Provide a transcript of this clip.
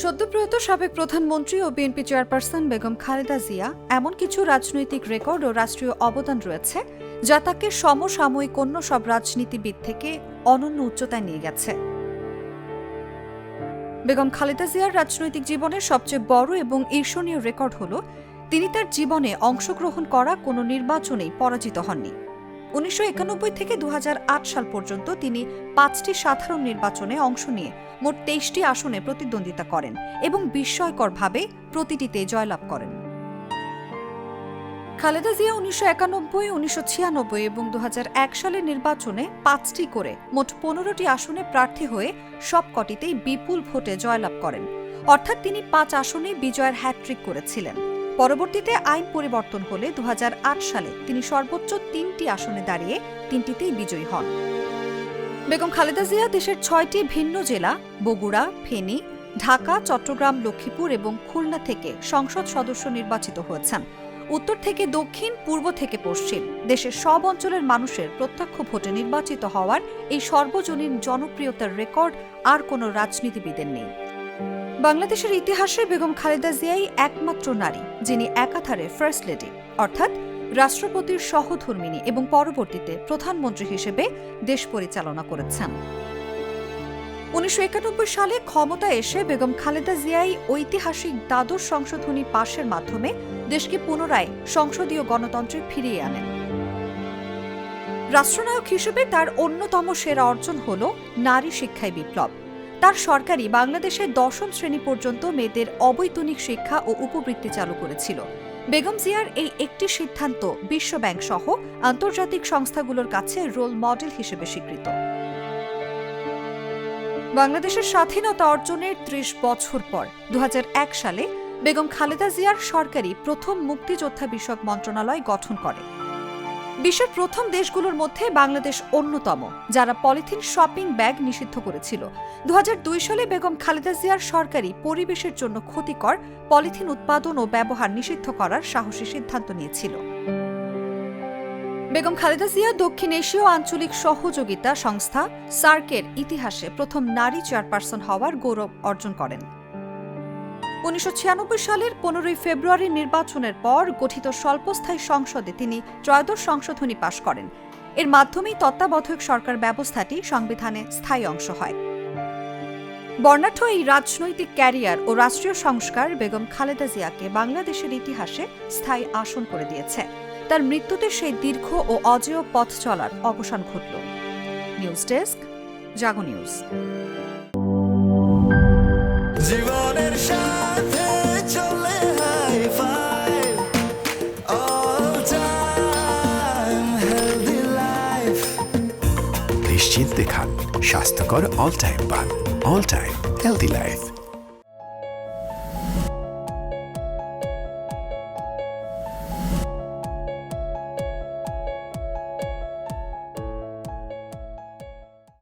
সদ্যপ্রয়াত সাবেক প্রধানমন্ত্রী ও BNP chairperson Begum Khaleda Zia এমন কিছু রাজনৈতিক রেকর্ড ও রাষ্ট্রীয় অবদান রয়েছে যা তাকে সমসাময়িক অন্য সব রাজনীতিবিদ থেকে অনন্য উচ্চতায় নিয়ে গেছে। বেগম খালেদা জিয়ার রাজনৈতিক জীবনের সবচেয়ে বড় এবং ঈর্ষণীয় রেকর্ড হল তিনি তার জীবনে অংশগ্রহণ করা কোনো নির্বাচনেই পরাজিত হননি। ১৯৯১ থেকে ২০০৮ সাল পর্যন্ত তিনি ৫টি সাধারণ নির্বাচনে অংশ নিয়ে মোট ২৩টি আসনে প্রতিদ্বন্দ্বিতা করেন এবং বিস্ময়করভাবে প্রতিটিতে জয়লাভ করেন। খালেদা জিয়া ১৯৯১, ১৯৯৬ এবং ২০০১ সালের নির্বাচনে ৫টি করে মোট ১৫টি আসনে প্রার্থী হয়ে সবকটিতেই বিপুল ভোটে জয়লাভ করেন, অর্থাৎ তিনি ৫ আসনে বিজয়ের হ্যাট্রিক করেছিলেন। পরবর্তীতে আইন পরিবর্তন হলে ২০০৮ সালে তিনি সর্বোচ্চ ৩টি আসনে দাঁড়িয়ে ৩টিতেই বিজয়ী হন। বেগম খালেদা জিয়া দেশের ৬টি ভিন্ন জেলা বগুড়া, ফেনী, ঢাকা, চট্টগ্রাম, লক্ষ্মীপুর এবং খুলনা থেকে সংসদ সদস্য নির্বাচিত হয়েছেন। উত্তর থেকে দক্ষিণ, পূর্ব থেকে পশ্চিম দেশের সব অঞ্চলের মানুষের প্রত্যক্ষ ভোটে নির্বাচিত হওয়ার এই সর্বজনীন জনপ্রিয়তার রেকর্ড আর কোনো রাজনীতিবিদের নেই। বাংলাদেশের ইতিহাসে বেগম খালেদা জিয়াই একমাত্র নারী যিনি একাধারে ফার্স্ট লেডি অর্থাৎ রাষ্ট্রপতির সহধর্মিণী এবং পরবর্তীতে প্রধানমন্ত্রী হিসেবে দেশ পরিচালনা করেছেন। ১৯৯১ সালে ক্ষমতায় এসে বেগম খালেদা জিয়াই ঐতিহাসিক দ্বাদশ সংশোধনী পাশের মাধ্যমে দেশকে পুনরায় সংসদীয় গণতন্ত্রে ফিরিয়ে আনেন। রাষ্ট্রনায়ক হিসেবে তার অন্যতম সেরা অর্জন হল নারী শিক্ষায় বিপ্লব। তার সরকারই বাংলাদেশে ১০ম শ্রেণী পর্যন্ত মেয়েদের অবৈতনিক শিক্ষা ও উপবৃত্তি চালু করেছিল। বেগম জিয়ার এই একটি সিদ্ধান্ত বিশ্বব্যাংক সহ আন্তর্জাতিক সংস্থাগুলোর কাছে রোল মডেল হিসেবে স্বীকৃত। বাংলাদেশের স্বাধীনতা অর্জনের ৩০ বছর পর ২০০১ সালে বেগম খালেদা জিয়ার সরকারই প্রথম মুক্তিযোদ্ধা বিষয়ক মন্ত্রণালয় গঠন করে। বিশ্বের প্রথম দেশগুলোর মধ্যে বাংলাদেশ অন্যতম যারা পলিথিন শপিং ব্যাগ নিষিদ্ধ করেছিল। ২০০২ সালে বেগম খালেদা জিয়ার সরকারই পরিবেশের জন্য ক্ষতিকর পলিথিন উৎপাদন ও ব্যবহার নিষিদ্ধ করার সাহসী সিদ্ধান্ত নিয়েছিল। বেগম খালেদা জিয়া দক্ষিণ এশীয় আঞ্চলিক সহযোগিতা সংস্থা সার্কের ইতিহাসে প্রথম নারী চেয়ারপারসন হওয়ার গৌরব অর্জন করেন। ১৯৯৬ সালের ১৫ই ফেব্রুয়ারি নির্বাচনের পর গঠিত স্বল্পস্থায়ী সংসদে তিনি ত্রয়োদশ সংশোধনী পাশ করেন। এর মাধ্যমেই তত্ত্বাবধায়ক সরকার ব্যবস্থাটি সংবিধানে স্থায়ী অংশ হয়। বর্ণাঢ্য এই রাজনৈতিক ক্যারিয়ার ও রাষ্ট্রীয় সংস্কার বেগম খালেদা জিয়াকে বাংলাদেশের ইতিহাসে স্থায়ী আসন করে দিয়েছে। তার মৃত্যুতে সেই দীর্ঘ ও অজেয় পথ চলার অবসান ঘটল। News desk, Jago news. জীবনের সাথে চলে high five all time healthy life. নিশ্চিন্তে খান স্বাস্থ্যকর অল টাইম পান। All time healthy life.